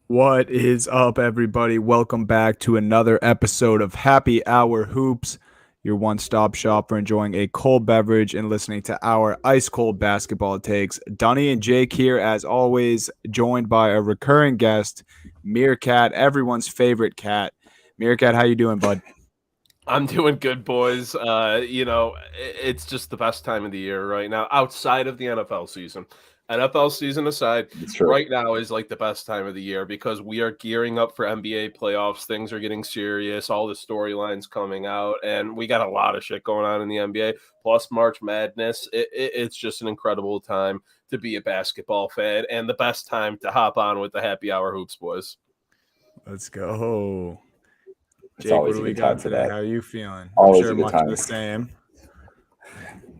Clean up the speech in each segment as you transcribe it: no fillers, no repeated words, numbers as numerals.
What is up, everybody? Welcome back to another episode of Happy Hour Hoops, your one stop shop for enjoying a cold beverage and listening to our ice cold basketball takes. Dunny and Jake here, as always, joined by a recurring guest, Meerkat, everyone's favorite cat. Meerkat, how you doing, bud? I'm doing good, boys. It's just the best time of the year right now, outside of the NFL season. NFL season aside, It's true. right now is like the best time of the year because we are gearing up for NBA playoffs. Things are getting serious, all the storylines coming out, and we got a lot of shit going on in the NBA. Plus March Madness. It's just an incredible time to be a basketball fan and the best time to hop on with the Happy Hour Hoops, boys. Let's go. It's Jake, what always do a we good time got for today? that. How are you feeling? I'm Always sure a good much of time. the same.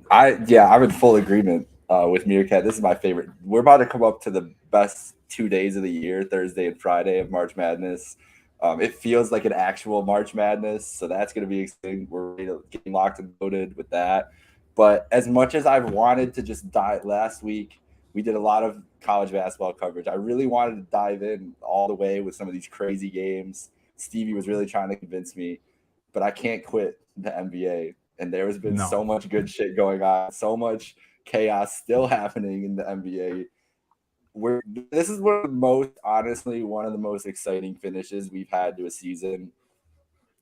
I'm in full agreement with Meerkat. This is my favorite. We're about to come up to the best 2 days of the year, Thursday and Friday of March Madness. It feels like an actual March Madness, so that's going to be exciting. We're ready to get locked and loaded with that. But as much as I've wanted to just dive last week, we did a lot of college basketball coverage. I really wanted to dive in all the way with some of these crazy games. Stevie was really trying to convince me, but I can't quit the NBA. And there has been No. so much good shit going on, so much chaos still happening in the NBA. This is one of the most, honestly, one of the most exciting finishes we've had to a season.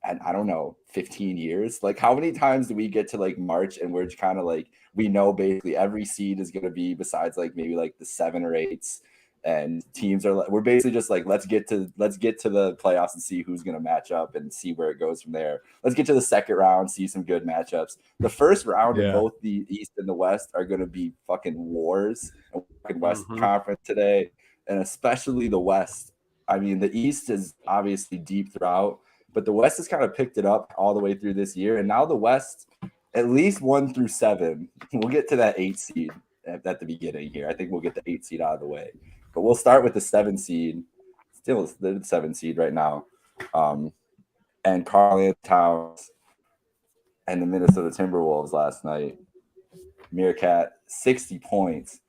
And I don't know, 15 years. Like, how many times do we get to like March and we're kind of like, we know basically every seed is going to be besides like maybe like the seven or eights, and teams are like, we're basically just like, let's get to the playoffs and see who's going to match up and see where it goes from there. Let's get to the second round, see some good matchups. The first round in Yeah. both the East and the West are going to be fucking wars. And fucking West Mhm. Conference today, and especially the West. I mean, the East is obviously deep throughout, but the West has kind of picked it up all the way through this year. And now the West, at least 1 through 7, we'll get to that 8 seed at the beginning here. I think we'll get the 8 seed out of the way. But we'll start with the 7 seed. Still the 7 seed right now. And Karl-Anthony Towns and the Minnesota Timberwolves last night. Meerkat, 60 points.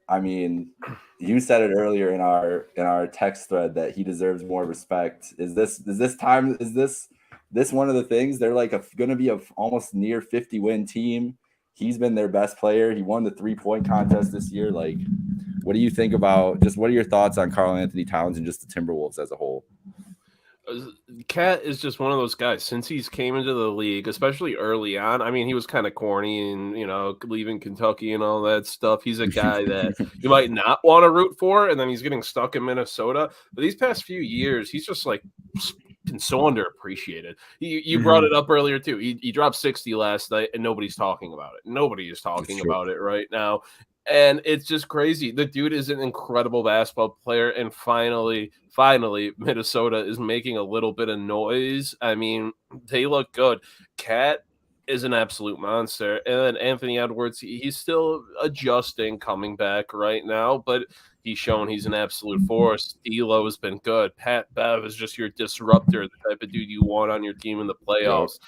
I mean, you said it earlier in our text thread that he deserves more respect. Is this one of the things? They're like going to be a almost near 50-win team. He's been their best player. He won the 3-point contest this year. Like, what do you think about, just what are your thoughts on Karl-Anthony Towns and just the Timberwolves as a whole? Cat is just one of those guys since he's came into the league, especially early on. I mean, he was kind of corny and, leaving Kentucky and all that stuff. He's a guy that you might not want to root for, and then he's getting stuck in Minnesota. But these past few years, he's just like so underappreciated. You brought it up earlier too. He dropped 60 last night, and nobody's talking about it. Nobody is It's talking true. about it right now. And it's just crazy. The dude is an incredible basketball player, and finally, Minnesota is making a little bit of noise. I mean, they look good. Cat is an absolute monster, and then Anthony Edwards, he's still adjusting, coming back right now, but he's shown he's an absolute force. D'Lo has been good. Pat Bev is just your disruptor, the type of dude you want on your team in the Yep. playoffs.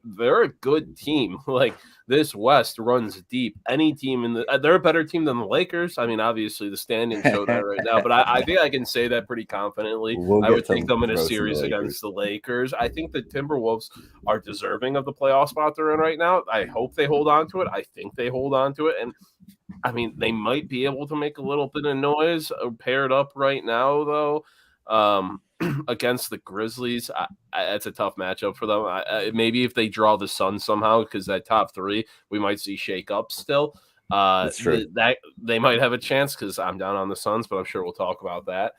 They're a good team. Like, this West runs deep. Any team they're a better team than the Lakers. I mean, obviously the standings show that right now, but I think I can say that pretty confidently. We'll I would get take to them in a roasting the series Lakers. against the Lakers. I think the Timberwolves are deserving of the playoff spot they're in right now. I hope they hold on to it. I think they hold on to it, and I mean, they might be able to make a little bit of noise paired up right now, though. Against the Grizzlies, that's a tough matchup for them. Maybe if they draw the Suns somehow, because that top three, we might see shake up still. That's true. That they might have a chance because I'm down on the Suns, but I'm sure we'll talk about that.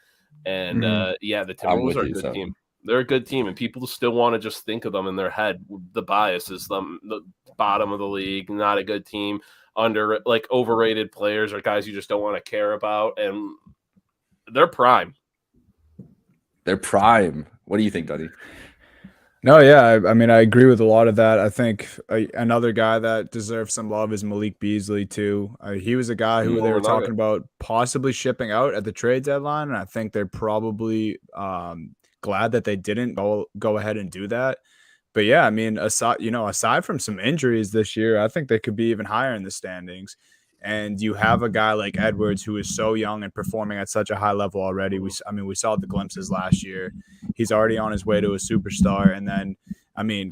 And yeah, the I'm Timberwolves with are a you. good So team. They're a good team, and people still want to just think of them in their head. The bias is them, the bottom of the league, not a good team, under like overrated players or guys you just don't want to care about, and they're prime. they're prime. What do you think, Duddy? No, yeah, I mean, I agree with a lot of that. I think another guy that deserves some love is Malik Beasley too. He was a guy who they were Silver talking Nugget. about possibly shipping out at the trade deadline, and I think they're probably glad that they didn't go ahead and do that. But yeah, I mean, aside from some injuries this year, I think they could be even higher in the standings. And you have a guy like Edwards who is so young and performing at such a high level already. We saw the glimpses last year. He's already on his way to a superstar. And then,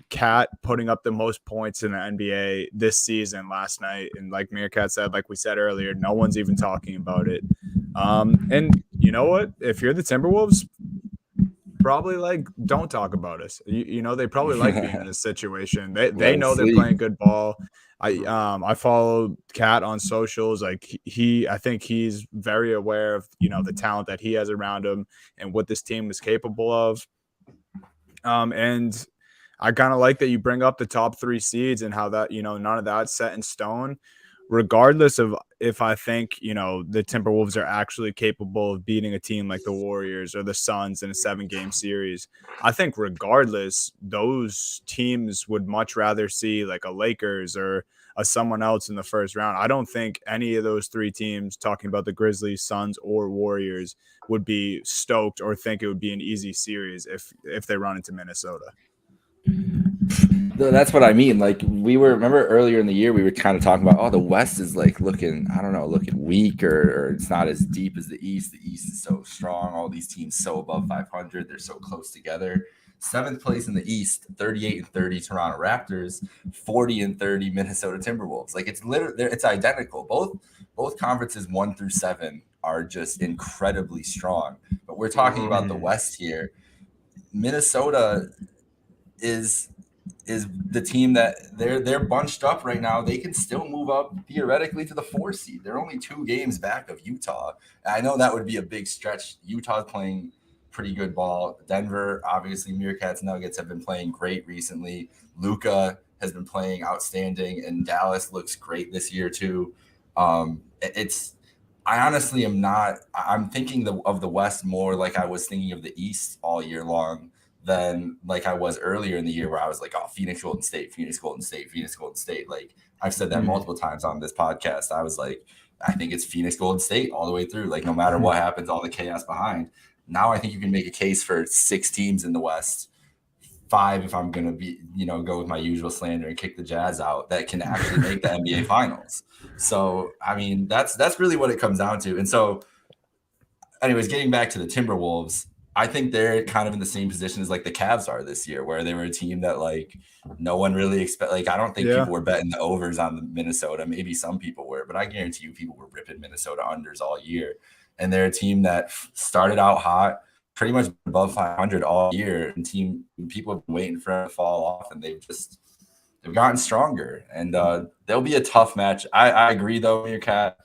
Cat putting up the most points in the NBA this season last night. And like Meerkat said, like we said earlier, no one's even talking about it. And you know what? If you're the Timberwolves, probably like don't talk about us. They probably like being in this situation. They know they're playing good ball. I follow Cat on socials. Like I think he's very aware of the talent that he has around him and what this team is capable of. And I kind of like that you bring up the top 3 seeds and how that none of that's set in stone. Regardless of if I think, the Timberwolves are actually capable of beating a team like the Warriors or the Suns in a 7-game series, I think regardless, those teams would much rather see like a Lakers or a someone else in the first round. I don't think any of those 3 teams, talking about the Grizzlies, Suns, or Warriors, would be stoked or think it would be an easy series if they run into Minnesota. That's what I mean. Like remember earlier in the year, we were kind of talking about, the West is like looking weak or it's not as deep as the East. The East is so strong. All these teams so above 500. They're so close together. 7th place in the East, 38-30 Toronto Raptors, 40-30 Minnesota Timberwolves. Like it's identical. Both conferences 1 through 7 are just incredibly strong. But we're talking about the West here. Minnesota is the team that they're bunched up right now. They can still move up theoretically to the 4 seed. They're only 2 games back of Utah. I know that would be a big stretch. Utah's playing pretty good ball. Denver, obviously, Meerkats Nuggets have been playing great recently. Luka has been playing outstanding, and Dallas looks great this year too. I honestly am not. I'm thinking of the West more like I was thinking of the East all year long than like I was earlier in the year, where I was like, Phoenix Golden State. Like I've said that multiple times on this podcast. I was like, I think it's Phoenix Golden State all the way through. Like no matter what happens, all the chaos behind. Now I think you can make a case for 6 teams in the West, 5 if I'm gonna be, go with my usual slander and kick the Jazz out, that can actually make the NBA Finals. So that's really what it comes down to. And so, anyways, getting back to the Timberwolves. I think they're kind of in the same position as like the Cavs are this year, where they were a team that like no one really expect. Like I don't think people were betting the overs on the Minnesota. Maybe some people were, but I guarantee you people were ripping Minnesota unders all year. And they're a team that started out hot, pretty much above 500 all year, and people have been waiting for them to fall off, and they've gotten stronger. And they'll be a tough match. I agree though, Meerkat.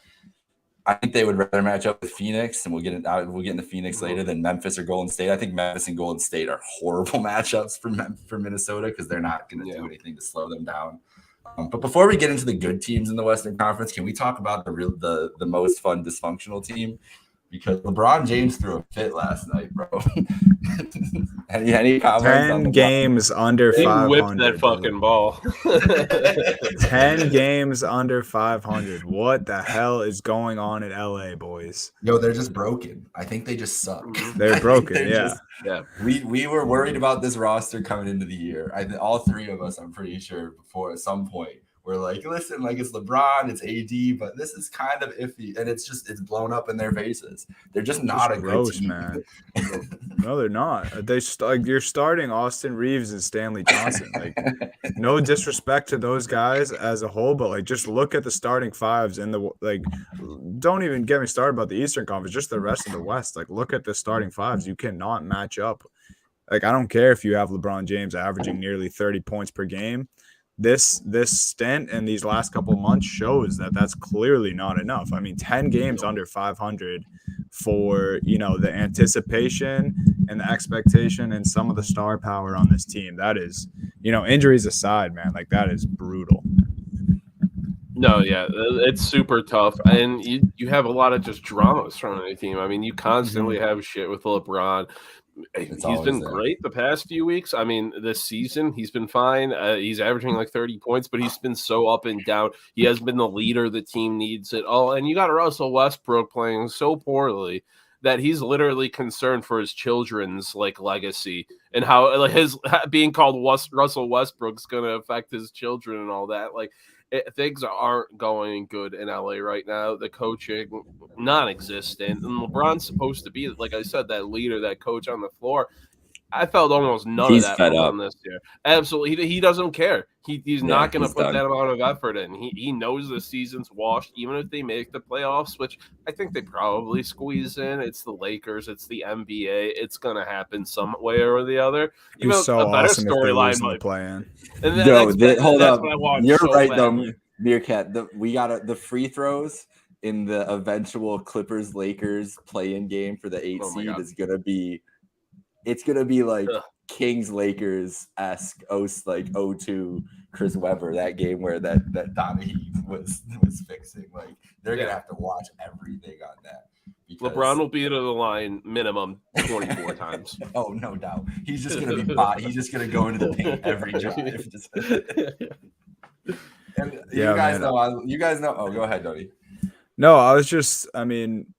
I think they would rather match up with Phoenix, and we'll get into Phoenix later, than Memphis or Golden State. I think Memphis and Golden State are horrible matchups for Minnesota, because they're not going to do anything to slow them down. But before we get into the good teams in the Western Conference, can we talk about the most fun dysfunctional team? Because LeBron James threw a fit last night, bro. any comments? 10 games under 500. He whipped that fucking ball. 10 games under 500. What the hell is going on in LA, boys? Yo, they're just broken. I think they just suck. They're broken, yeah. We were worried about this roster coming into the year. All 3 of us, I'm pretty sure, before at some point, we're like, listen, like it's LeBron, it's AD, but this is kind of iffy, and it's blown up in their faces. They're just not a good team, man. No, they're not. You're starting Austin Reeves and Stanley Johnson. Like, no disrespect to those guys as a whole, but like, just look at the starting 5s and don't even get me started about the Eastern Conference, just the rest of the West. Like, look at the starting 5s. You cannot match up. Like, I don't care if you have LeBron James averaging nearly 30 points per game. This stint and these last couple of months shows that that's clearly not enough. 10 games under 500 for, the anticipation and the expectation and some of the star power on this team. That is, injuries aside, man, like that is brutal. No, yeah, it's super tough. And you have a lot of just drama surrounding the team. You constantly have shit with LeBron. He's been great the past few weeks. This season, he's been fine. He's averaging like 30 points, but he's been so up and down. He has been the leader the team needs it all. And you got Russell Westbrook playing so poorly that he's literally concerned for his children's legacy and how his being called Russell Westbrook's going to affect his children and all that. things aren't going good in LA right now. The coaching non-existent, and LeBron's supposed to be, like I said, that leader, that coach on the floor. I felt almost none of He's that fed from up. him this year. Absolutely, he doesn't care. He's not going to he's put done. that amount of effort in. He knows the season's washed, even if they make the playoffs, which I think they probably squeeze in. It's the Lakers, it's the NBA. It's going to happen some way or the other. It'd be so a better awesome if they lose storyline in the might. play-in. And Hold that's up. what I want. You're so right, badly. though, Meerkat. We got the free throws in the eventual Clippers Lakers play-in game for the 8 Oh my seed God. is gonna be. It's gonna be like Ugh. Kings Lakers esque, like 0-2 Chris Webber, that game where that Donahue was fixing. Like they're gonna have to watch everything on that. Because LeBron will be to the line minimum 24 times. Oh, no doubt. He's just gonna be he's just gonna go into the paint every drive. And Yeah, you guys know. Oh, go ahead, Dodie. No, I mean,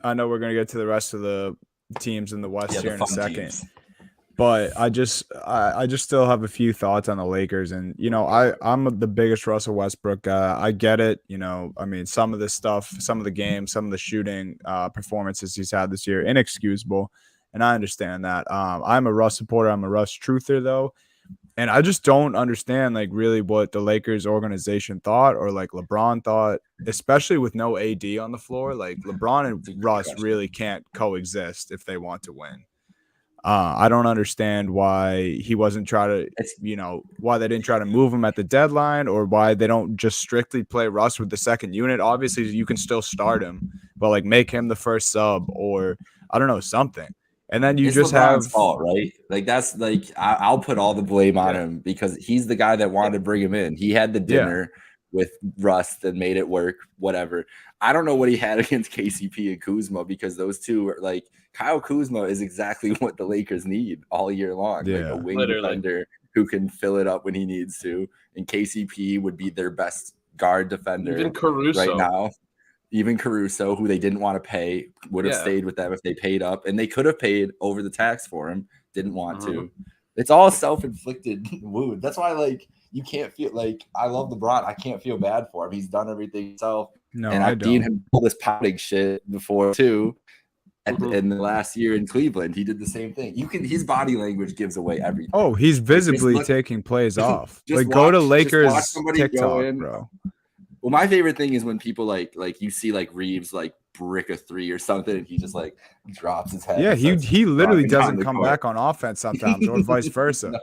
I know we're going to get to the rest of the teams in the West Yeah, here the in a fun second. teams. But I just still have a few thoughts on the Lakers. And, I'm the biggest Russell Westbrook guy. I get it. I mean, some of this stuff, some of the games, some of the shooting performances he's had this year, inexcusable. And I understand that. I'm a Russ supporter. I'm a Russ truther, though. And I just don't understand, like, really what the Lakers organization thought or, like, LeBron thought, especially with no AD on the floor. Like, LeBron and Russ really can't coexist if they want to win. I don't understand why he wasn't trying to, why they didn't try to move him at the deadline or why they don't just strictly play Russ with the second unit. Obviously, you can still start him, but, like, make him the first sub or, I don't know, something. And then it's just LeBron's have fault, right? Like that's like I'll put all the blame on him because he's the guy that wanted to bring him in. He had the dinner with Russ that made it work. Whatever. I don't know what he had against KCP and Kuzma because those two are like Kyle Kuzma is exactly what the Lakers need all year long. Like a wing defender who can fill it up when he needs to, and KCP would be their best guard defender Even Caruso right now. Even Caruso, who they didn't want to pay, would have stayed with them if they paid up. And they could have paid over the tax for him. Didn't want to. It's all self-inflicted wound. That's why, like, you can't feel like I love LeBron. I can't feel bad for him. He's done everything himself. No, and I've seen him pull this pouting shit before too. In the last year in Cleveland, he did the same thing. His body language gives away everything. Oh, he's visibly taking plays off. Like, go to Lakers TikTok, bro. Well, my favorite thing is when people like you see like Reeves like brick a three or something, and he just like drops his head. Yeah, he literally doesn't come back on offense sometimes, or vice versa.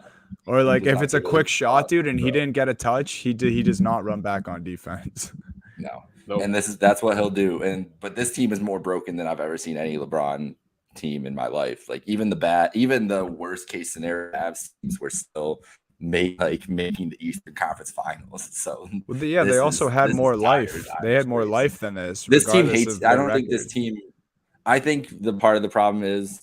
Or like if it's a quick shot, dude, and he didn't get a touch, he does not run back on defense. No. Nope. And that's what he'll do. But this team is more broken than I've ever seen any LeBron team in my life. Like even the worst case scenario teams were still making the Eastern Conference Finals. So they also had more life. They had more life than this. This team hates. I don't think this team. I think the part of the problem is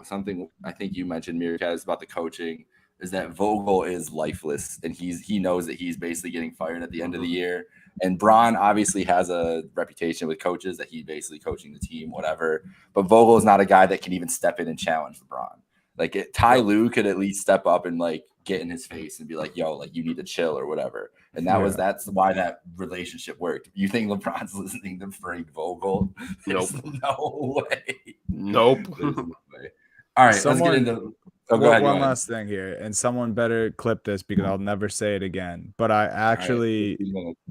something I think you mentioned, Meerkat, is about the coaching. Is that Vogel is lifeless, and he knows that he's basically getting fired at the end of the year. And Bron obviously has a reputation with coaches that he's basically coaching the team, whatever. But Vogel is not a guy that can even step in and challenge LeBron. Like Ty Lue could at least step up and like get in his face and be like, "Yo, like you need to chill" or whatever. And that's why that relationship worked. You think LeBron's listening to Frank Vogel? Nope. No way. Nope. No way. All right, let's get into. Oh, go ahead. One last thing here, and someone better clip this because I'll never say it again. But I actually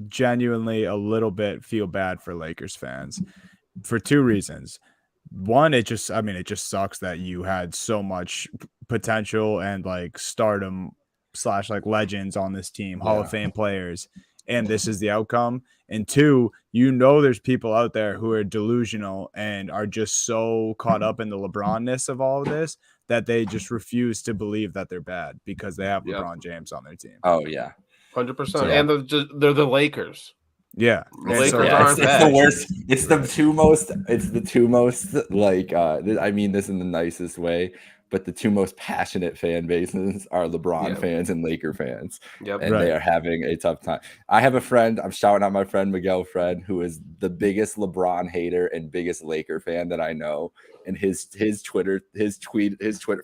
genuinely a little bit feel bad for Lakers fans for two reasons. One, it just sucks that you had so much potential and like stardom / like legends on this team, Hall of Fame players, and this is the outcome. And two, there's people out there who are delusional and are just so caught up in the LeBron-ness of all of this that they just refuse to believe that they're bad because they have LeBron James on their team. Oh yeah, 100%. And they're the Lakers. Yeah, the Lakers aren't bad. It's the worst. It's the two most. Like I mean this in the nicest way. but the two most passionate fan bases are LeBron fans and Laker fans. And they are having a tough time. I have a friend, I'm shouting out my friend Miguel Fred, who is the biggest LeBron hater and biggest Laker fan that I know. And his Twitter,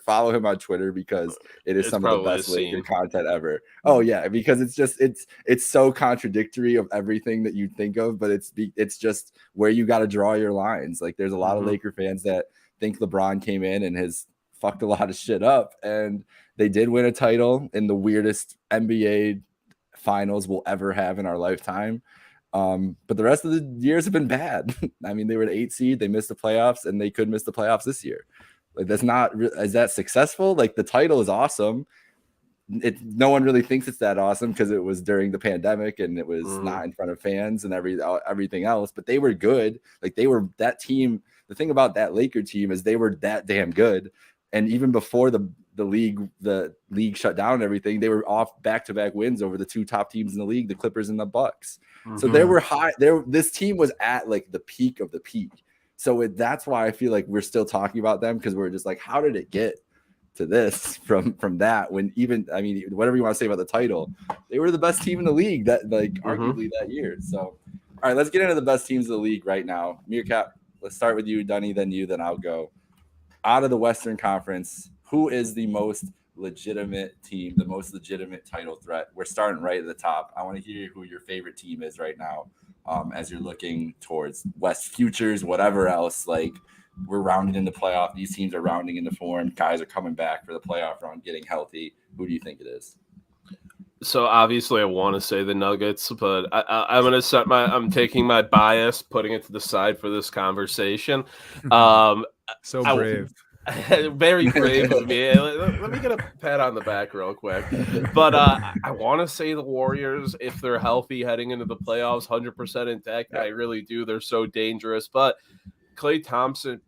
follow him on Twitter because it's some of the best Laker content ever. Oh yeah, because it's so contradictory of everything that you think of, but it's just where you got to draw your lines. Like there's a lot of Laker fans that think LeBron came in and has fucked a lot of shit up, and they did win a title in the weirdest NBA finals we'll ever have in our lifetime. But the rest of the years have been bad. I mean, they were an 8 seed, they missed the playoffs, and they could miss the playoffs this year. Like is that successful? Like the title is awesome. No one really thinks it's that awesome because it was during the pandemic and it was not in front of fans and everything else, but they were good. Like they were that team. The thing about that Laker team is they were that damn good. And even before the league shut down and everything, they were off back-to-back wins over the two top teams in the league, the Clippers and the Bucks. So they were high. This team was at like the peak of the peak. So that's why I feel like we're still talking about them, because we're just like, how did it get to this from that? When even, I mean, whatever you want to say about the title, they were the best team in the league that arguably that year. So, all right, let's get into the best teams of the league right now. Meerkat, let's start with you, Dunny, then you, then I'll go. Out of the Western Conference, who is the most legitimate team, the most legitimate title threat? We're starting right at the top. I want to hear who your favorite team is right now, as you're looking towards West futures, whatever else. Like we're rounding into playoff. These teams are rounding into form. Guys are coming back for the playoff round, getting healthy. Who do you think it is? So obviously I want to say the Nuggets, but I'm going to I'm taking my bias, putting it to the side for this conversation. So brave. Very brave of me. Let me get a pat on the back real quick. But I want to say the Warriors, if they're healthy heading into the playoffs, 100% intact. I really do. They're so dangerous. But Klay Thompson,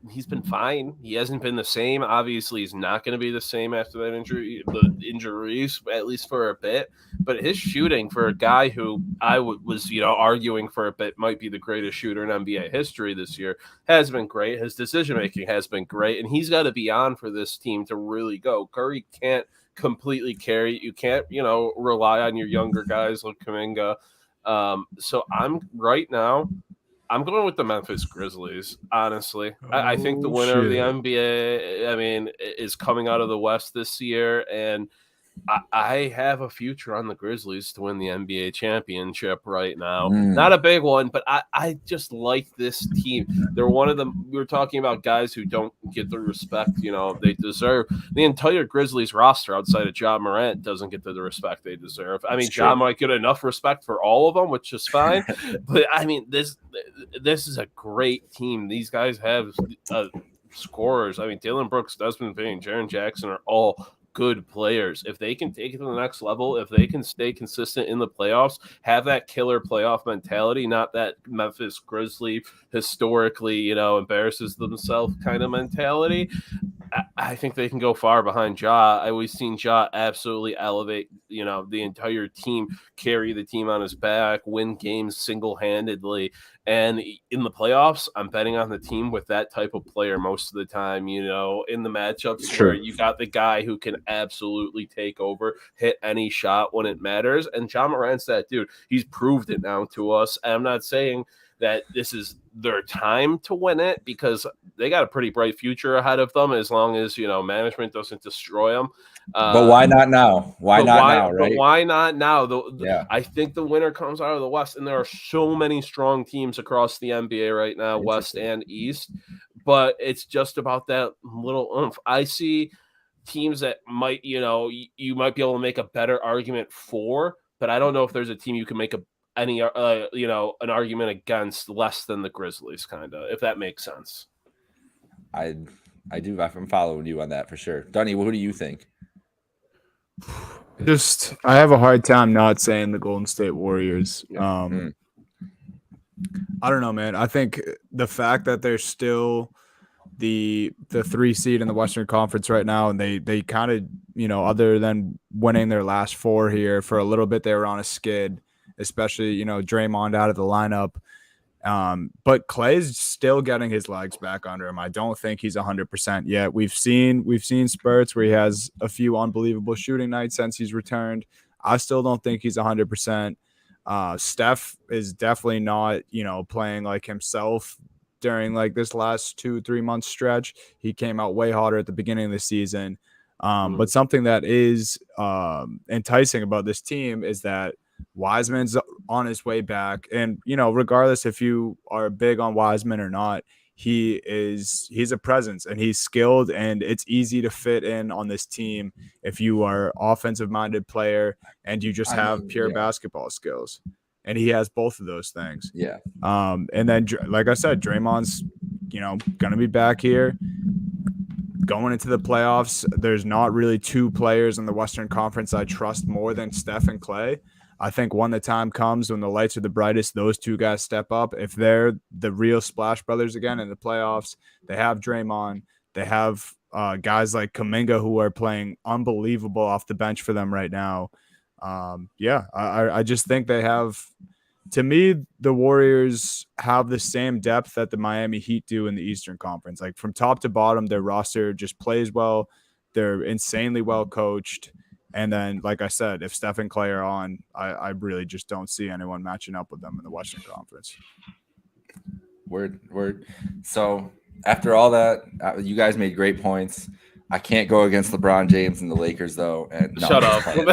he's been fine. He hasn't been the same. Obviously, he's not going to be the same after that the injuries, at least for a bit. But his shooting, for a guy who I was, arguing for a bit might be the greatest shooter in NBA history this year, has been great. His decision-making has been great, and he's got to be on for this team to really go. Curry can't completely carry it. You can't, rely on your younger guys like Kuminga. So I'm going with the Memphis Grizzlies, honestly. I think the winner of the NBA, is coming out of the West this year, and I have a future on the Grizzlies to win the NBA championship right now. Not a big one, but I just like this team. They're one of them. We were talking about guys who don't get the respect, they deserve. The entire Grizzlies roster outside of Ja Morant doesn't get the respect they deserve. Ja might get enough respect for all of them, which is fine. But this is a great team. These guys have scorers. Dillon Brooks, Desmond Bane, Jaren Jackson are all good players. If they can take it to the next level, if they can stay consistent in the playoffs, have that killer playoff mentality, not that Memphis Grizzly historically, embarrasses themselves kind of mentality, I think they can go far behind Ja. I always seen Ja absolutely elevate, the entire team, carry the team on his back, win games single-handedly. And in the playoffs, I'm betting on the team with that type of player most of the time, in the matchups where you got the guy who can absolutely take over, hit any shot when it matters. And Ja Morant's that dude. He's proved it now to us. And I'm not saying that this is their time to win it, because they got a pretty bright future ahead of them as long as, management doesn't destroy them. But why not now? Why not now, right? But why not now? I think the winner comes out of the West, and there are so many strong teams across the NBA right now, West and East, but it's just about that little oomph. I see teams that might, you might be able to make a better argument for, but I don't know if there's a team you can make an argument against less than the Grizzlies, kind of, if that makes sense. I do. I'm following you on that for sure. Dunny, who do you think? I have a hard time not saying the Golden State Warriors. I don't know, man. I think the fact that they're still the 3 seed in the Western Conference right now, and they kind of, other than winning their last 4 here for a little bit, they were on a skid, especially, Draymond out of the lineup. But Clay's still getting his legs back under him. I don't think he's 100% yet. We've seen spurts where he has a few unbelievable shooting nights since he's returned. I still don't think he's 100%. Steph is definitely not, playing like himself during like this last 2-3 month stretch. He came out way hotter at the beginning of the season. But something that is enticing about this team is that Wiseman's on his way back. And, regardless if you are big on Wiseman or not, he's a presence and he's skilled, and it's easy to fit in on this team if you are offensive minded player and you just have pure basketball skills. And he has both of those things. Yeah. And then, like I said, Draymond's, going to be back here going into the playoffs. There's not really two players in the Western Conference I trust more than Steph and Clay. I think when the time comes, when the lights are the brightest, those two guys step up. If they're the real Splash Brothers again in the playoffs, they have Draymond. They have guys like Kuminga who are playing unbelievable off the bench for them right now. I just think they have – to me, the Warriors have the same depth that the Miami Heat do in the Eastern Conference. Like from top to bottom, their roster just plays well. They're insanely well coached. And then, like I said, if Steph and Clay are on, I really just don't see anyone matching up with them in the Western Conference. Word. So after all that, you guys made great points. I can't go against LeBron James and the Lakers, though. And no, Shut up. I'm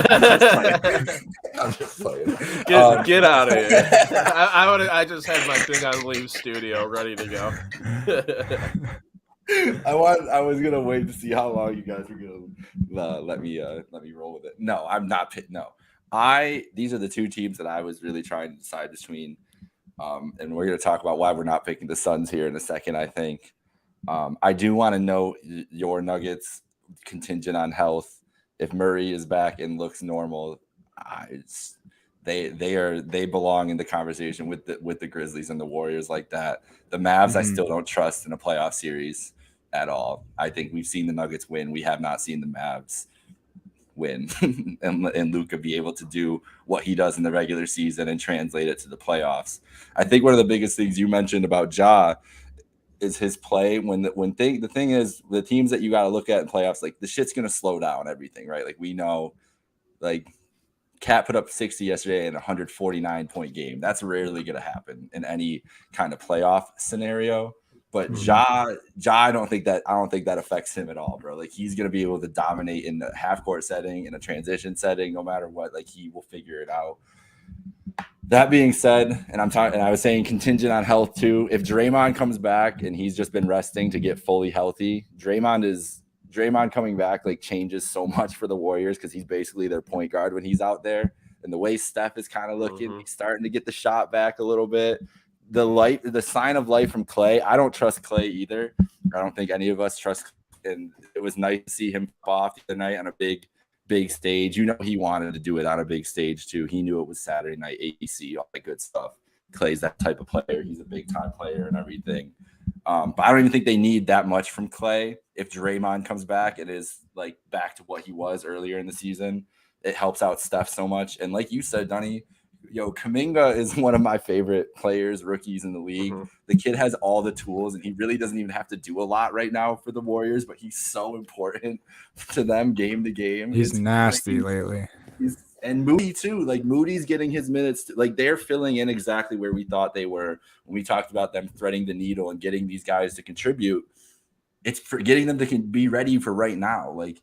just playing. Get out of here. I just had my thing on Leave Studio ready to go. I was gonna wait to see how long you guys were gonna let me roll with it. No, I'm not. No, these are the two teams that I was really trying to decide between, and we're gonna talk about why we're not picking the Suns here in a second. I think I do want to know your Nuggets contingent on health. If Murray is back and looks normal, they belong in the conversation with the Grizzlies and the Warriors like that. The Mavs, I still don't trust in a playoff series at all. I think we've seen the Nuggets win. We have not seen the Mavs win and Luka be able to do what he does in the regular season and translate it to the playoffs. I think one of the biggest things you mentioned about Ja is his play. The thing is, the teams that you got to look at in playoffs, like the shit's going to slow down everything, right? Like we know, like Cat put up 60 yesterday in a 149-point game. That's rarely going to happen in any kind of playoff scenario. But Ja, I don't think that affects him at all, bro. Like he's going to be able to dominate in the half court setting, in a transition setting, no matter what. Like he will figure it out. That being said, and I was saying contingent on health too. If Draymond comes back and he's just been resting to get fully healthy, Draymond coming back like changes so much for the Warriors because he's basically their point guard when he's out there. And the way Steph is kind of looking, he's starting to get the shot back a little bit. The sign of life from Clay. I don't trust Clay either. I don't think any of us trust. And it was nice to see him off the other night on a big stage. He wanted to do it on a big stage too. He knew it was Saturday night AC, all that good stuff. Clay's that type of player. He's a big time player and everything. But I don't even think they need that much from Clay. If Draymond comes back and is like back to what he was earlier in the season, it helps out Steph so much. And like you said, Dunny, Kuminga is one of my favorite rookies in the league. The kid has all the tools, and he really doesn't even have to do a lot right now for the Warriors, but he's so important to them game to game. He's nasty lately. And Moody too. Like Moody's getting his minutes. Like they're filling in exactly where we thought they were when we talked about them threading the needle and getting these guys to contribute. It's for getting them to be ready for right now. Like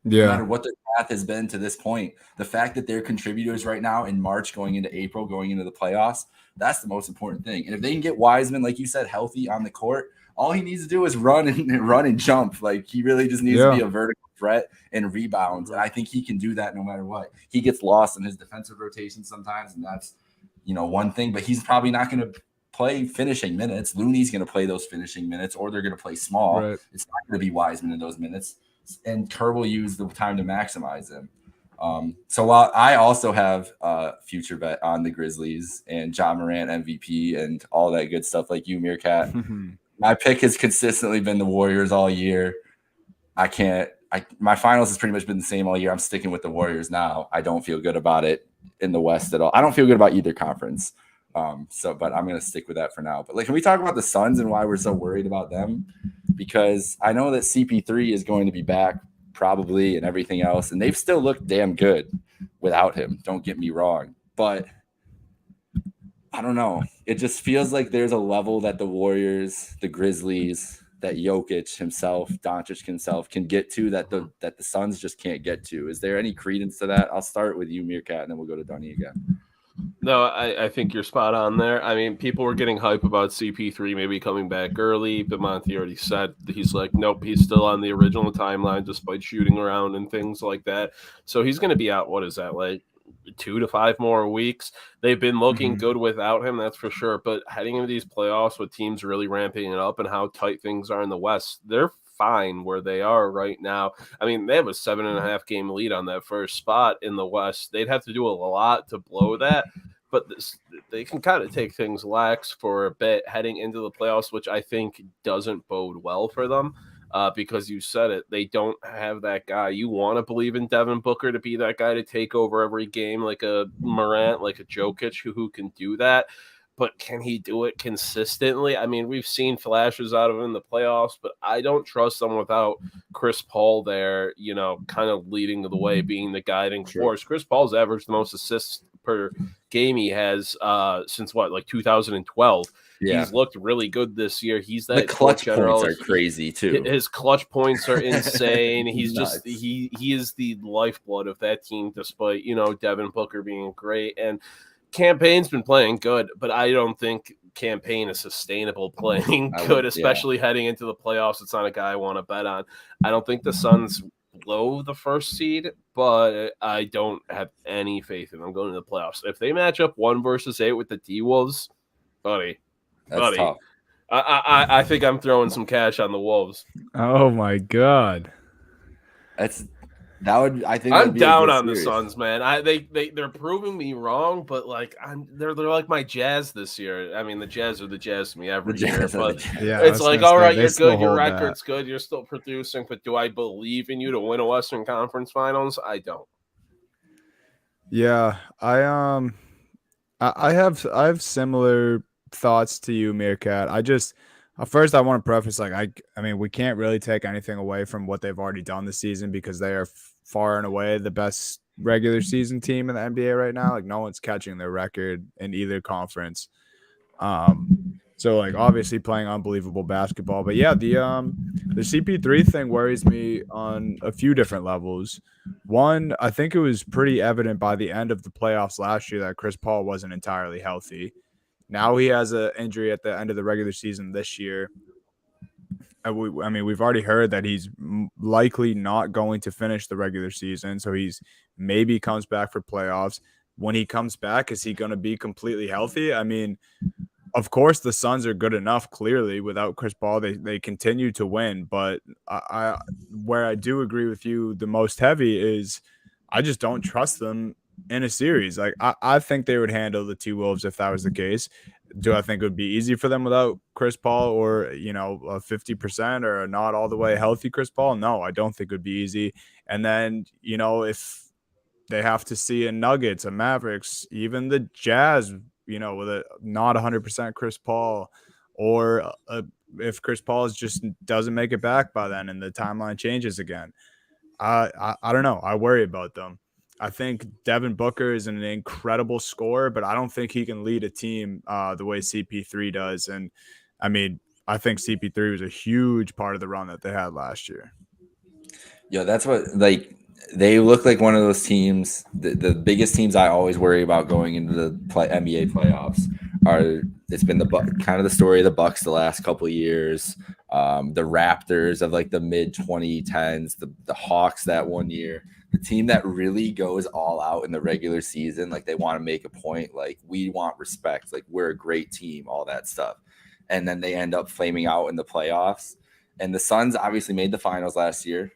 no matter what their path has been to this point, the fact that they're contributors right now in March, going into April, going into the playoffs, that's the most important thing. And if they can get Wiseman, like you said, healthy on the court, all he needs to do is run and jump. Like he really just needs to be a vertical threat and rebounds. And I think he can do that no matter what. He gets lost in his defensive rotation sometimes, and that's one thing. But he's probably not going to play finishing minutes. Looney's going to play those finishing minutes, or they're going to play small. Right. It's not going to be Wiseman in those minutes. And Kerr will use the time to maximize him. So while I also have a future bet on the Grizzlies and Ja Morant MVP and all that good stuff like you, Meerkat, my pick has consistently been the Warriors all year. My finals has pretty much been the same all year. I'm sticking with the Warriors now. I don't feel good about it in the West at all. I don't feel good about either conference. But I'm gonna stick with that for now. But like, can we talk about the Suns and why we're so worried about them? Because I know that CP3 is going to be back probably and everything else, and they've still looked damn good without him. Don't get me wrong, but I don't know. It just feels like there's a level that the Warriors, the Grizzlies, that Jokic himself, Doncic himself can get to that the Suns just can't get to. Is there any credence to that? I'll start with you, Meerkat, and then we'll go to Dunny again. No, I think you're spot on there. I mean, people were getting hype about CP3 maybe coming back early, but Monty already said he's like, nope, he's still on the original timeline despite shooting around and things like that. So he's going to be out, what is that, like 2 to 5 more weeks? They've been looking good without him, that's for sure. But heading into these playoffs with teams really ramping it up and how tight things are in the West, they're fine where they are right now. I mean, they have a 7.5 game lead on that first spot in the West. They'd have to do a lot to blow that, but they can kind of take things lax for a bit heading into the playoffs, which I think doesn't bode well for them. Because you said it, they don't have that guy. You want to believe in Devin Booker to be that guy to take over every game, like a Morant, like a Jokic, who can do that. But can he do it consistently? I mean, we've seen flashes out of him in the playoffs, but I don't trust them without Chris Paul there, kind of leading the way, being the guiding force. Chris Paul's averaged the most assists per game he has since like 2012. Yeah. He's looked really good this year. He's that the clutch points are crazy too. His clutch points are insane. He's just he is the lifeblood of that team, despite Devin Booker being great. And Campaign's been playing good, but I don't think Campaign is sustainable playing good, especially heading into the playoffs. It's not a guy I want to bet on. I don't think the Suns blow the first seed, but I don't have any faith in them going to the playoffs. If they match up 1 versus 8 with the D-Wolves, buddy, tough. I think I'm throwing some cash on the Wolves. Oh my God. I'm down on the Suns, man. They're proving me wrong, but like they're like my Jazz this year. I mean, the Jazz are the Jazz to me every year, but it's like, all right, you're good, your record's good, you're still producing, but do I believe in you to win a Western Conference Finals? I don't. Yeah, I have similar thoughts to you, Meerkat. First, I want to preface, I mean, we can't really take anything away from what they've already done this season because they are far and away the best regular season team in the NBA right now. Like, no one's catching their record in either conference. So, obviously playing unbelievable basketball. But yeah, the CP3 thing worries me on a few different levels. One, I think it was pretty evident by the end of the playoffs last year that Chris Paul wasn't entirely healthy. Now he has an injury at the end of the regular season this year. We've already heard that he's likely not going to finish the regular season, so he's maybe comes back for playoffs. When he comes back, is he going to be completely healthy? I mean, of course, the Suns are good enough, clearly, without Chris Paul. They continue to win, but where I do agree with you the most heavy is I just don't trust them in a series. I think they would handle the T-Wolves if that was the case. Do I think it would be easy for them without Chris Paul or, a 50% or a not all the way healthy Chris Paul? No, I don't think it would be easy. And then, if they have to see a Nuggets, a Mavericks, even the Jazz, with a not 100% Chris Paul, or if Chris Paul just doesn't make it back by then and the timeline changes again, I don't know. I worry about them. I think Devin Booker is an incredible scorer, but I don't think he can lead a team the way CP3 does. And I mean, I think CP3 was a huge part of the run that they had last year. Yeah, that's what they look like one of those teams. The biggest teams I always worry about going into the NBA playoffs it's been kind of the story of the Bucks the last couple of years. The Raptors of the mid 2010s, the Hawks that one year. The team that really goes all out in the regular season, they want to make a point, we want respect, we're a great team, all that stuff. And then they end up flaming out in the playoffs. And the Suns obviously made the finals last year,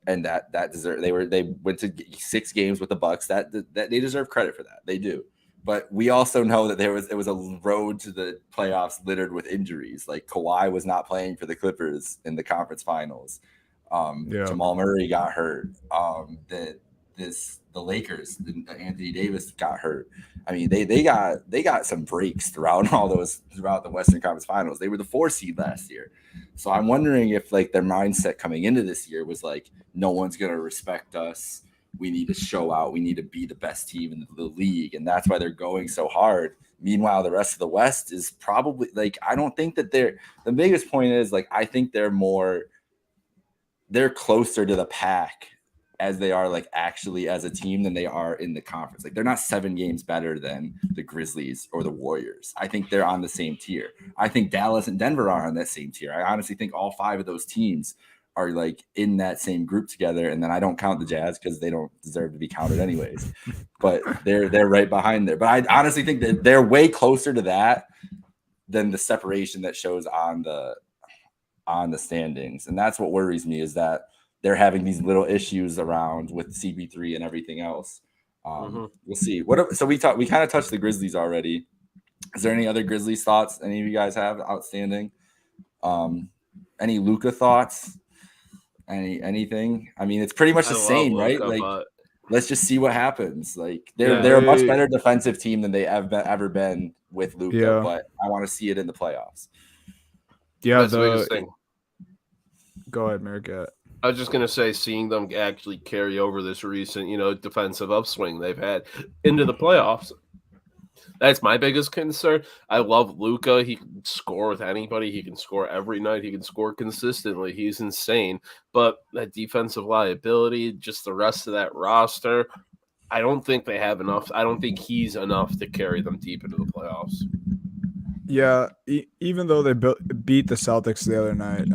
and that deserve they went to 6 games with the Bucks. That they deserve credit for that. They do. But we also know that it was a road to the playoffs littered with injuries. Kawhi was not playing for the Clippers in the conference finals. Jamal Murray got hurt. the Lakers. Anthony Davis got hurt. I mean, they got some breaks throughout the Western Conference Finals. They were the 4 seed last year. So I'm wondering if like their mindset coming into this year was like, no one's gonna respect us. We need to show out. We need to be the best team in the league, and that's why they're going so hard. Meanwhile, the rest of the West is probably like, I don't think that the biggest point is like, I think they're closer to the pack as they are like actually as a team than they are in the conference. Like they're not 7 games better than the Grizzlies or the Warriors. I think they're on the same tier. I think Dallas and Denver are on that same tier. I honestly think all 5 of those teams are like in that same group together. And then I don't count the Jazz because they don't deserve to be counted anyways, but they're right behind there. But I honestly think that they're way closer to that than the separation that shows on the standings. And that's what worries me, is that they're having these little issues around with CP3 and everything else. We'll see. We kind of touched the Grizzlies already. Is there any other Grizzlies thoughts any of you guys have outstanding? Any Luka thoughts? Anything? I mean, it's pretty much the same, right? Like, let's just see what happens. Like, they're a much better defensive team than they have ever been with Luka, but I want to see it in the playoffs. Yeah, go ahead, Meerkat. I was just going to say, seeing them actually carry over this recent, defensive upswing they've had into the playoffs. That's my biggest concern. I love Luka. He can score with anybody. He can score every night. He can score consistently. He's insane. But that defensive liability, just the rest of that roster, I don't think they have enough. I don't think he's enough to carry them deep into the playoffs. Yeah, even though they beat the Celtics the other night,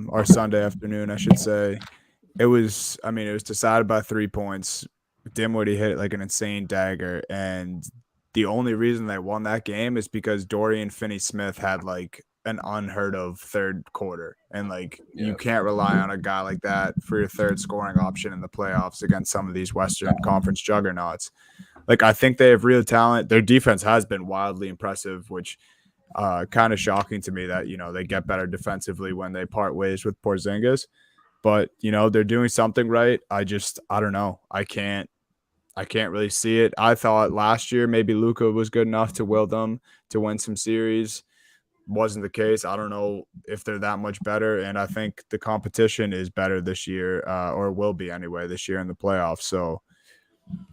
or Sunday afternoon, I should say, it was decided by 3 points. Dinwiddie hit like an insane dagger, and the only reason they won that game is because Dorian Finney-Smith had like an unheard of third quarter, and you can't rely on a guy like that for your third scoring option in the playoffs against some of these Western Conference juggernauts. Like, I think they have real talent. Their defense has been wildly impressive, which kind of shocking to me that they get better defensively when they part ways with Porzingis. But they're doing something right. I don't know. I can't really see it. I thought last year maybe Luka was good enough to will them to win some series. Wasn't the case. I don't know if they're that much better, and I think the competition is better this year, or will be anyway this year in the playoffs. So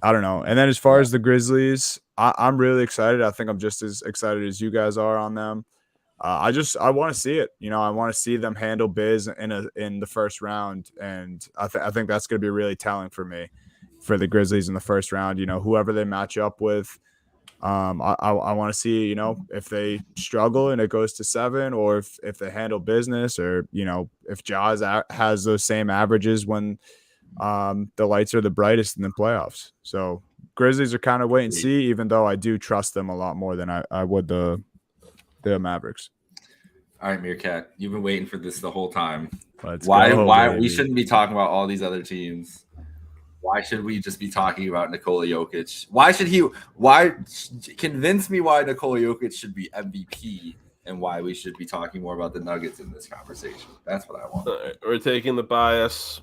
I don't know. And then as far as the Grizzlies, I'm really excited. I think I'm just as excited as you guys are on them. I want to see it. I want to see them handle Biz in the first round, and I think that's going to be really telling for me, for the Grizzlies in the first round. Whoever they match up with, I want to see if they struggle and it goes to 7, or if they handle business, or if Jaws has those same averages when the lights are the brightest in the playoffs. So Grizzlies are kind of wait and see, even though I do trust them a lot more than I would the Mavericks. All right, Meerkat, you've been waiting for this the whole time. Why we shouldn't be talking about all these other teams? Why should we just be talking about Nikola Jokic? Why convince me why Nikola Jokic should be MVP, and why we should be talking more about the Nuggets in this conversation? That's what I want. We're taking the bias.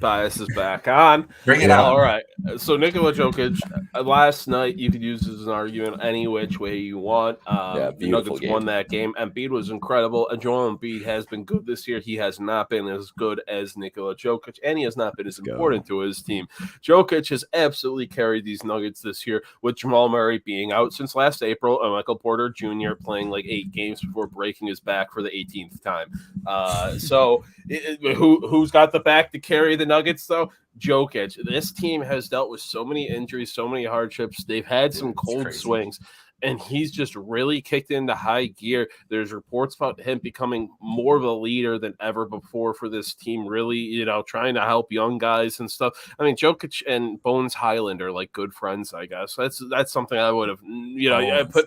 Bias is back on. Bring it on. All right. So Nikola Jokic, last night you could use this as an argument any which way you want. The Nuggets won that game. Embiid was incredible. And Joel Embiid has been good this year. He has not been as good as Nikola Jokic, and he has not been as important to his team. Jokic has absolutely carried these Nuggets this year, with Jamal Murray being out since last April and Michael Porter Jr. playing like 8 games before breaking his back for the 18th time. Who's got the back to carry the Nuggets, though? Jokic. This team has dealt with so many injuries, so many hardships. They've had some cold swings, and he's just really kicked into high gear. There's reports about him becoming more of a leader than ever before for this team, really, trying to help young guys and stuff. I mean, Jokic and Bones Highland are like good friends, I guess. That's something I would have,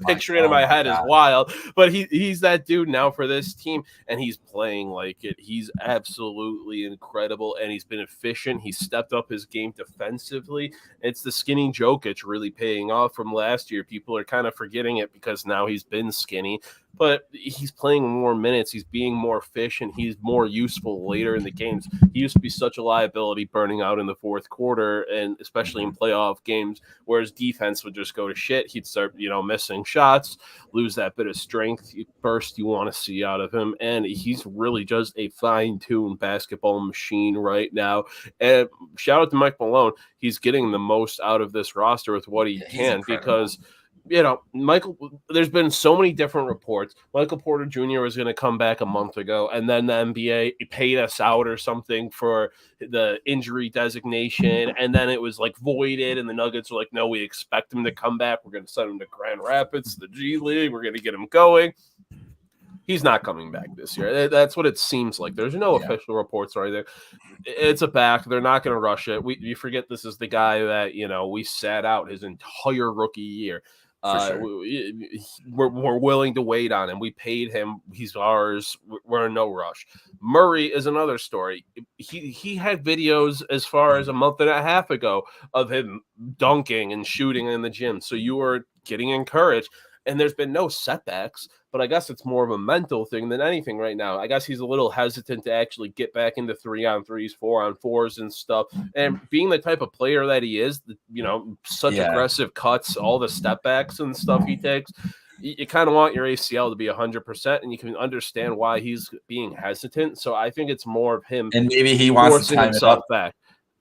picturing in my head is wild, but he's that dude now for this team, and he's playing like it. He's absolutely incredible, and he's been efficient. He's stepped up his game defensively. It's the skinny Jokic really paying off from last year. People are kind of forgetting forgetting it because now he's been skinny, but he's playing more minutes. He's being more efficient. He's more useful later in the games. He used to be such a liability burning out in the fourth quarter, and especially in playoff games, where his defense would just go to shit. He'd start, missing shots, lose that bit of strength burst you want to see out of him. And he's really just a fine-tuned basketball machine right now. And shout out to Mike Malone. He's getting the most out of this roster with what he can, because Michael, there's been so many different reports. Michael Porter Jr. was going to come back a month ago, and then the NBA paid us out or something for the injury designation, and then it was like voided, and the Nuggets were like, no, we expect him to come back. We're going to send him to Grand Rapids, the G League. We're going to get him going. He's not coming back this year. That's what it seems like. There's no official reports right there. It's a back. They're not going to rush it. You forget this is the guy that, we sat out his entire rookie year. Sure. We're willing to wait on him. We paid him. He's ours. We're in no rush. Murray is another story. He had videos as far as a month and a half ago of him dunking and shooting in the gym. So you were getting encouraged. And there's been no setbacks, but I guess it's more of a mental thing than anything right now. I guess he's a little hesitant to actually get back into 3-on-3s, 4-on-4s and stuff. And being the type of player that he is, such aggressive cuts, all the step backs and stuff he takes, you kind of want your ACL to be 100%, and you can understand why he's being hesitant. So I think it's more of him, and maybe he wants to time himself back.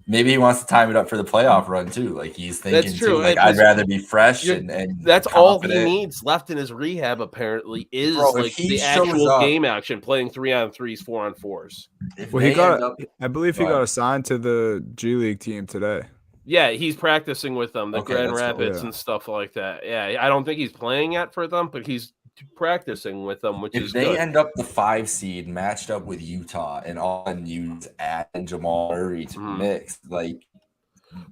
Maybe he wants to time it up for the playoff run too. Like he's thinking too, like I'd rather be fresh and that's confident. All he needs left in his rehab apparently is the actual game action, playing 3-on-3s, 4-on-4s. Well, I believe he got assigned to the G League team today. Yeah, he's practicing with them, the Grand Rapids and stuff like that. Yeah, I don't think he's playing yet for them, but he's practicing with them, which is good. If they end up the 5 seed matched up with Utah and all use and Jamal Murray to mix, like